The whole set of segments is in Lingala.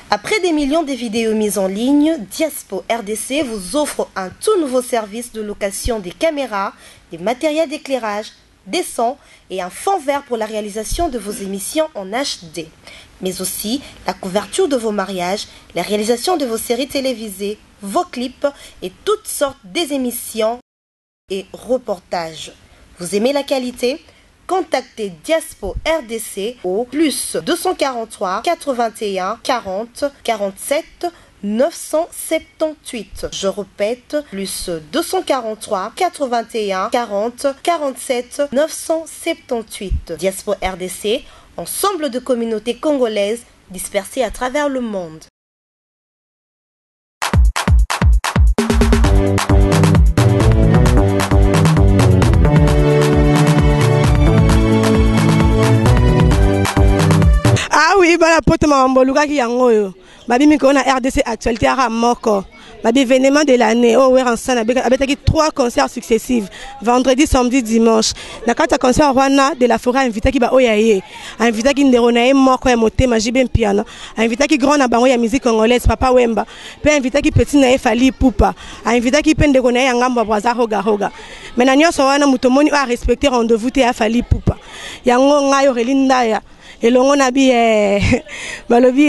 Après des millions de vidéos mises en ligne, Diaspo RDC vous offre un tout nouveau service de location des caméras, des matériels d'éclairage, des sons et un fond vert pour la réalisation de vos émissions en HD. Mais aussi la couverture de vos mariages, la réalisation de vos séries télévisées, vos clips et toutes sortes des émissions et reportages. Vous aimez la qualité? Contactez Diaspo RDC au plus 243 81 40 47 978. Je répète, plus 243 81 40 47 978. Diaspo RDC, ensemble de communautés congolaises dispersées à travers le monde. Ah oui, bah la pote m'a emboluga qui yango. Babi mi kona RDC actualité à moko. Babi événement de l'année. Oh ouais, ensemble avec 3 concerts successifs. Vendredi, samedi, dimanche. Na kata concert Rwanda de la forêt invité qui ba oyaye. Invité qui nderonaye moko ya motema jibe piano. Invité qui grand na bango ya musique congolaise Papa Wemba. Pe invité qui petit na Fally Ipupa. Invité qui pende konaye ngambo braza hoga hoga. Mais na nyoso wana mutomoni a respecter rendez-vous te ya Fally Ipupa. Yango ngayo relinda ya. Et l'on a bi balobi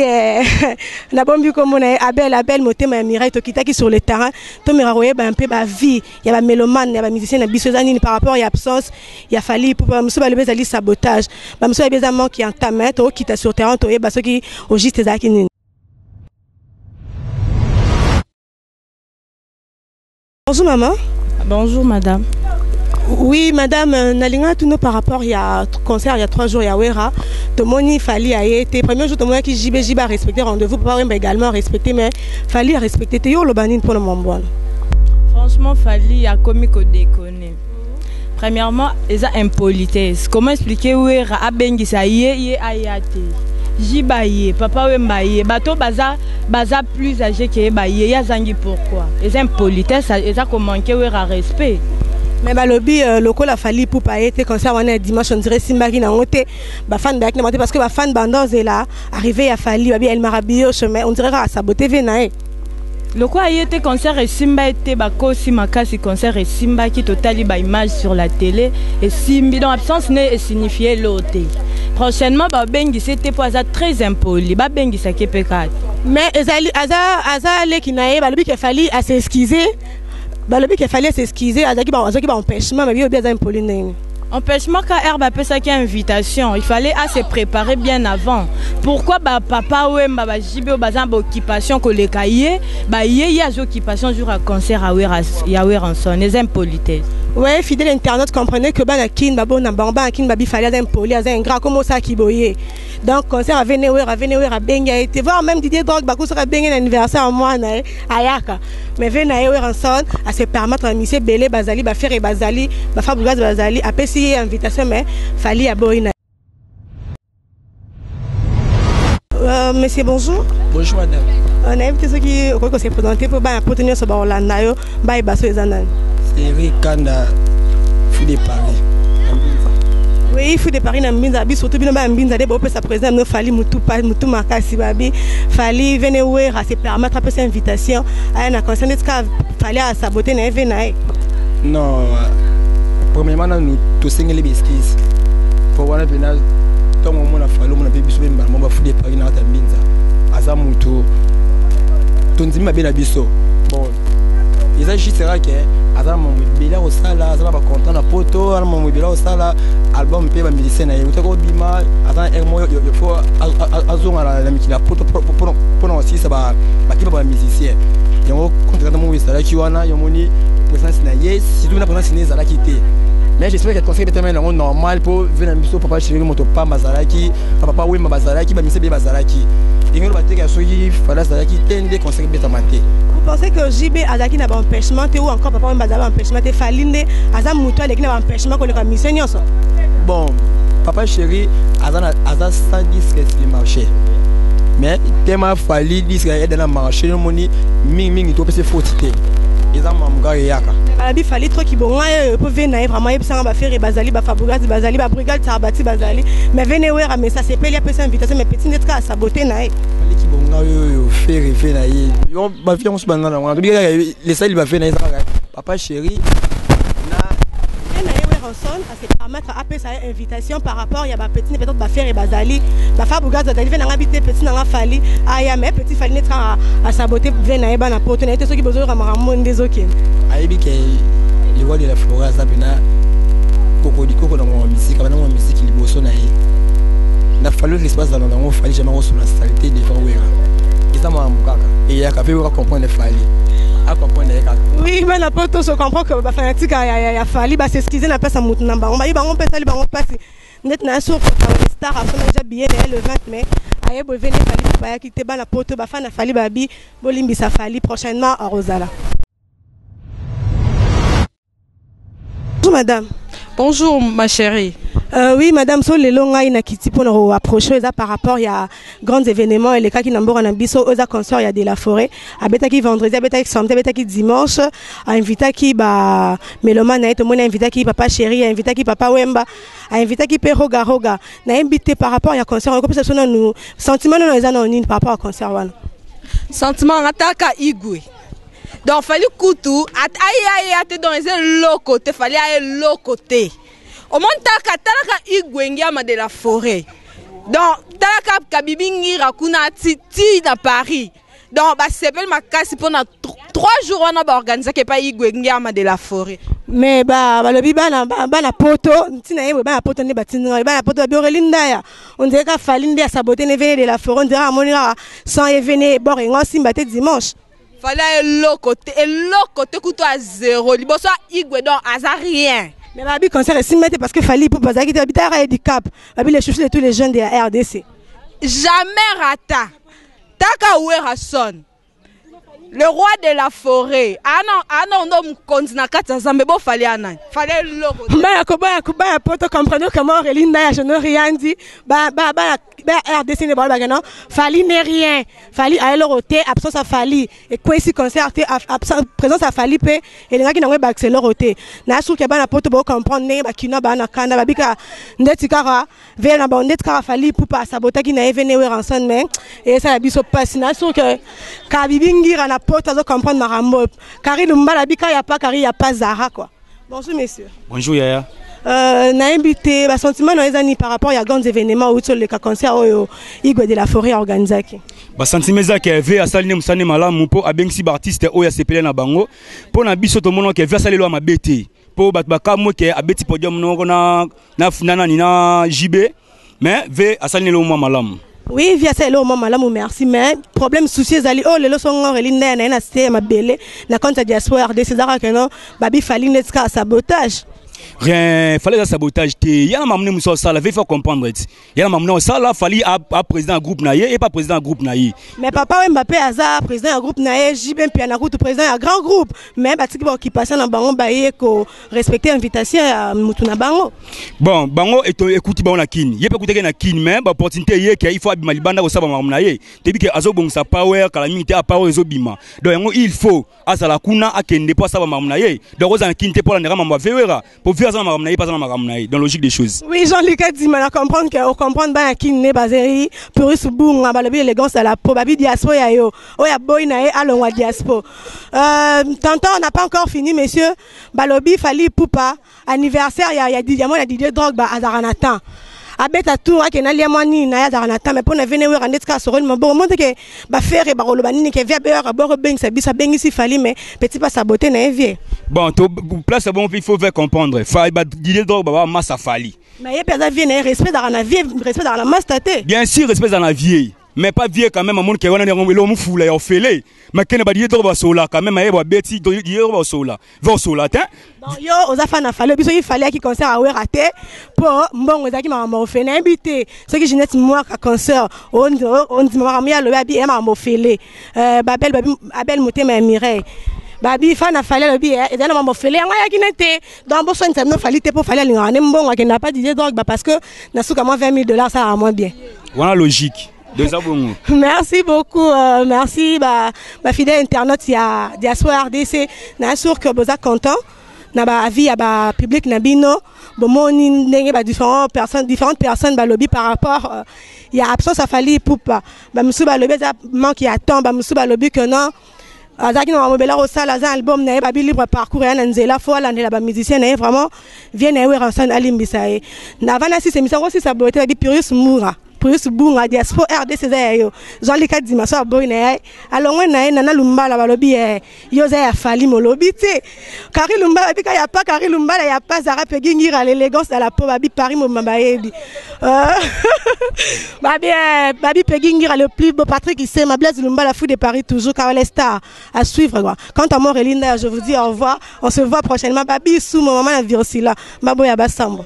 na bombi comme on a Abel motema Mireille to kitaki sur le terrain to miraroye ba un peu ba vie il y a ba mélomane il y a ba musicien na bisozani par rapport à absence il a fallu pour monsieur balobi zali sabotage ba monsieur beza manque en tamet to kita sur terrain to e ba ceux qui au juste ezaki nini. Bonjour maman. Bonjour madame. Oui, madame, Nalinga, tout nous par rapport, il y a concert, il y a 3 jours, il y a Wera. Tomoni, Fally a été. Premier jour, Tomoni qui jibe a respecté rendez-vous, Papa Wemba également respecté, mais Fally a respecté. T'es où le banin pour le moment? Franchement, Fally a commis qu'au déconner. Premièrement, ils ont impolitesse. Comment expliquer Wera a bengi sa yé ayate. Jiba yé, Papa Wemba yé. Bateau baza plus âgé que Wemba yé. Yazangi pourquoi? Ils ont impolitesse, ils ont manqué Wera respect. Mais balobi local a Fally Ipupa été concert on est dimanche on dirait Simba qui n'a monté ba fan back na parce que ba fan bandos est là arrivé à Fally babi elle marabio chemin on dirait à saboter venae local a été concert et Simba était ba kosi makasi concert et Simba qui totali ba image sur la télé et Simbi dans absence n'est signifié l'autre prochainement ba bengi c'était pour ça très impoli ba bengi ça qui pécat mais aza le qui nae balobi que Fally a s'excuser. Balobi qu'il fallait s'excuser à Zaki empêchement mais bien impoli. Empêchement car herbe a ça qui invitation, il fallait se préparer bien avant. Pourquoi Papa Wemba ba jibe bazan occupation que les cahiers ba y a occupation jour à concert à Wera en son les impolitesses. Ouais, fidèle internaute comprenait que bana kin babo na bamba kin babi fallait impoli à un grand comme ça qui boyé. Donc concert à Wera benga a été voir même Didier Drog bakou sera benga anniversaire en moi na ayaka. Mais venez à Wera en son à se permettre à monsieur Belé Bazali ba faire Bazali ba Fabougas Bazali à invitation mais Fally à Boina. Monsieur bonjour. Bonjour madame. On a invité ceux qui s'est présenté pour tenir ce bar là nayo ba baso ezanan. C'est Eric Kanda fou de Paris. Oui, il faut de Paris na mbinza bi surtout bino ba mbinza de bo pe sa présence no Fally mutu makasi babi Fally venez Wera se permettre à cette invitation à un concert de Fally à saboter na venae. Non. Premièrement, nous tous les biscuits. Pour voir le temps où on a fallu, on a fait bisous, on a fait des paris dans la binza. Azamuto, Tonzi m'a bien abisso. Bon, ils ont juste que Azam m'a bien au sala, Azam m'a content la poto, Azam m'a bien au sala, album paye ma médecine. Et vous avez bima, Azam est moi, il faut Azam à la poto pour aussi ça va, qui va musicien. Et on compte dans mon sala qui wana, yomoni, présence na yes, si tout na présence n'est pas quitté. Mais j'espère que le conseil est normal pour venir à Misso, Papa Chéri, Motopa, Bazalaki, Papa Wemba Bazalaki, Bamise Bazalaki. Et nous, il fallait que des conseils de maté. Vous pensez que JB Azaki n'a pas empêchement ou encore Papa Wemba a empêchement de Fally Azam Moutou avec n'a pas empêchement pour les mission? Bon, Papa Chéri, Azan 110 que le marché. Mais tellement Fally dit qu'il y a dans le marché, il faut se fausser. Ils ont mamga yaka. Il fallait trop qu'ils bon pour venir vraiment ils sont faire Bazali ba Fabougas Bazali ba brigade Bazali mais venez voir mais ça c'est pas les personnes invitation mais petit net à saboter naï. Fallait qu'ils bon fait rêver na ye yo ba vie on se bana na wana les ça il va faire na papa chéri na personne à se permettre à appeler sa invitation par rapport il y a ba petit peut-être ba faire et bazali ba fa bugazo dali venanga habiter petit na fali aya mais petit fali netra à saboter vena eba na poto na été ceux qui besoin ramara monde zoké ayebi ke le roi de la flora ça bena koko na mo musique na mo musique liboso na ye na fallu l'espace dans on fallait jamais sur la saleté devant wera et ça m'a mukaka et ya ka pe wera comprendre fali à comprendre ya oui ben la poto se comprend que ba fanatique ya fali ba s'excuser na pesa mutu namba on ba on peut saluer on passe net na sur les stars après déjà bien le 20 mai aye bo venir fali ba quitter ba la poto ba fana fali babi bolimbi sa fali prochainement à Rosala. Bonjour madame. Bonjour ma chérie. Oui madame, so les longs na kiti pour nous approcher par rapport il y a grands événements et les cas qui n'embora na biso aux concert il y a de la forêt abeta qui vendredi abeta qui samedi abeta qui dimanche a invité qui ba meloma na eto mona invité qui papa chéri a invité qui papa wemba a invité qui pe roga na invité par rapport il y a concert on peut se sonner nous sentiment nous les anonymes par rapport au concert wana sentiment ataka igwe. Donc fallait coutou aïe dans le côté fallait aller l'autre côté. Au monde talaka igwengiama de la forêt. Donc talaka kabibingi rakuna ti na Paris. Donc bah c'est pas ma casse pendant 3 jours on a organisé que pas igwengiama de la forêt. Mais bah le biba na poto tina yebo ba poto ne batinga ba poto biorelinda ya on dirait ka falinde ya saboter ne venir de la forêt on dirait amonira sans venir bon et simba te dimanche. Fallait l'autre côté couteau à 0 liboso igwe donc à rien. Mais babi concert est simmeté parce que fallait pour passer qui habite à handicap babi les chouchous de tous les jeunes de la RDC jamais rata taka ouera son le roi de la forêt non non continent katza mais bon fallait l'autre ba poto comprendre comment Relinda je ne rien dit ba RDC ne ba non fallait ne rien fallait aller roter absence à fallait et quoi ici concert absence présence à fallait pe et les gars qui n'ont pas accès roter na sou ke ba na poto ba comprendre ne ba kina ba na kanda ba bika ndetikara vers na ba ndetikara fallait pour pas saboter qui na venir ranson mais et ça la biso passe na sou que kabibingira na poto à comprendre marambo car il mbala bika ya pas car il y a pas Zara quoi. Bonjour messieurs. Bonjour Yaya. Na invité ba sentiment dans les années par rapport à grands événements ou sur le concert au Igwe de la forêt organisé. Ba sentiment za ke ve asali ne musane malamu po abengisi ba artiste oya sepele na bango po na biso to mono ke ve asali lo mabete po ba kamo ke abeti podium no na JB mais ve asali lo malamu. Oui, via ça le moment malamu merci mais problème souci zali oh le son relinda na cité mabele na compte diaspora RDC Zara que non babi fali netka sabotage. Rien, fallait un sabotage. Il y a un moment où ça, il faut comprendre. Il y a un moment où ça, il fallait un président d'un groupe naïe et pas président d'un groupe naïe. Mais papa Mbappé a président d'un groupe naïe, JB puis un président d'un grand groupe. Mais qui passe dans bango baye ko respecter l'invitation à mutuna bango. Bon, bango écoute bango na kin. Il peut écouter na kin mais opportunité yé qu'il faut abimalibanda ko saba mam naïe. Tebi que azo bon sa power calamité à power zo bima. Donc il faut azala kuna akende pas saba mam naïe. Donc ozan kin te pour la nera mam vewera. Pour faire ça dans logique des choses. Oui, Jean-Luc a dit, mais on comprend que on comprend bien qui n'est pas zéri pour ce boum, on va le élégance à la probabilité diaspora yo. Oh ya boy nae allons à diaspora. Tantôt on n'a pas encore fini, messieurs. Balobi fali poupa anniversaire il y a Didier Drogba à Zaranatan. Abeta tout à kenali amani na ya Zaranatan mais pour ne venir voir andetka sur une bon monde que ba faire ba rolobani que via beurre bord beng ça bisa beng ici fali mais petit pas saboter na vie. Bon, place bon il faut faire comprendre. Fali ba Didier Drogba massa fali. Mais il y a personne vie respect dans la vie, respect dans la masse. Bien sûr respect dans la vie. Mais pas vieux quand même, à mon qui est l'homme fou là, il fait mais qui n'est pas dit trop sola quand même, il y a bêtis, il y a sola, va sola, hein. Yo, aux affaires n'a fallu, il fallait qu'il concert à raté pour bon, aux qui m'a fait invité. Ce qui Ginette moi à concert, on dit m'a mis à le baby et m'a fait Abel Mouté m'a miré. Babi fan a fallu le billet et dans mon félé en qui n'était dans bon soin ça fallait pour fallait aller bon qui n'a pas dit drogue parce que n'a sous comment $20,000 ça a moins bien. Voilà logique. Merci beaucoup, merci ma fidèle internaute il y a diaspora RDC n'a sûr que vous êtes content na ba avis ya ba public na bino bomoni ndenge ba différentes personnes ba lobby par rapport il y a absence à Fally Ipupa ba musu ba lobby ça manque ya temps ba musu ba lobby que non azaki na mobela au sala za album na ba libre parcours ya nzela fo la ndela ba musicien na vraiment vient na we ransan alimbisa e na vana si émission aussi ça beauté ba Purius Moura Purius Bunga Diaspora RDC yo Jean-Luc Dimaso boy na alongwe na nana Lumbala balobi yo za ya Fally molobi te Kari Lumbala bika ya pas Kari Lumbala ya pas Zara Pegingira l'élégance à la peau babi Paris mo mabayebi babi Pegingira le plus beau Patrick il sait ma Blaise Lumbala fou de Paris toujours car les stars à suivre quoi. Quant à moi Relinda je vous dis au revoir, on se voit prochainement babi sous mon maman la virosila maboya basambo.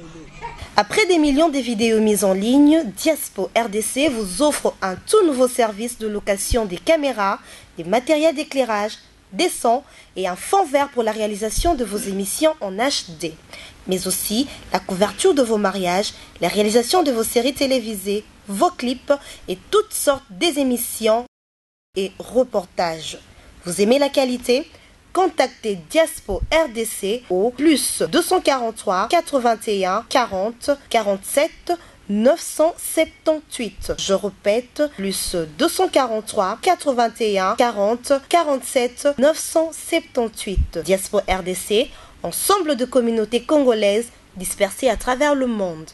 Après des millions de vidéos mises en ligne, Diaspo RDC vous offre un tout nouveau service de location des caméras, des matériels d'éclairage, des sons et un fond vert pour la réalisation de vos émissions en HD. Mais aussi la couverture de vos mariages, la réalisation de vos séries télévisées, vos clips et toutes sortes des émissions et reportages. Vous aimez la qualité ? Contactez Diaspo RDC au plus 243 81 40 47 978. Je répète, plus 243 81 40 47 978. Diaspo RDC, ensemble de communautés congolaises dispersées à travers le monde.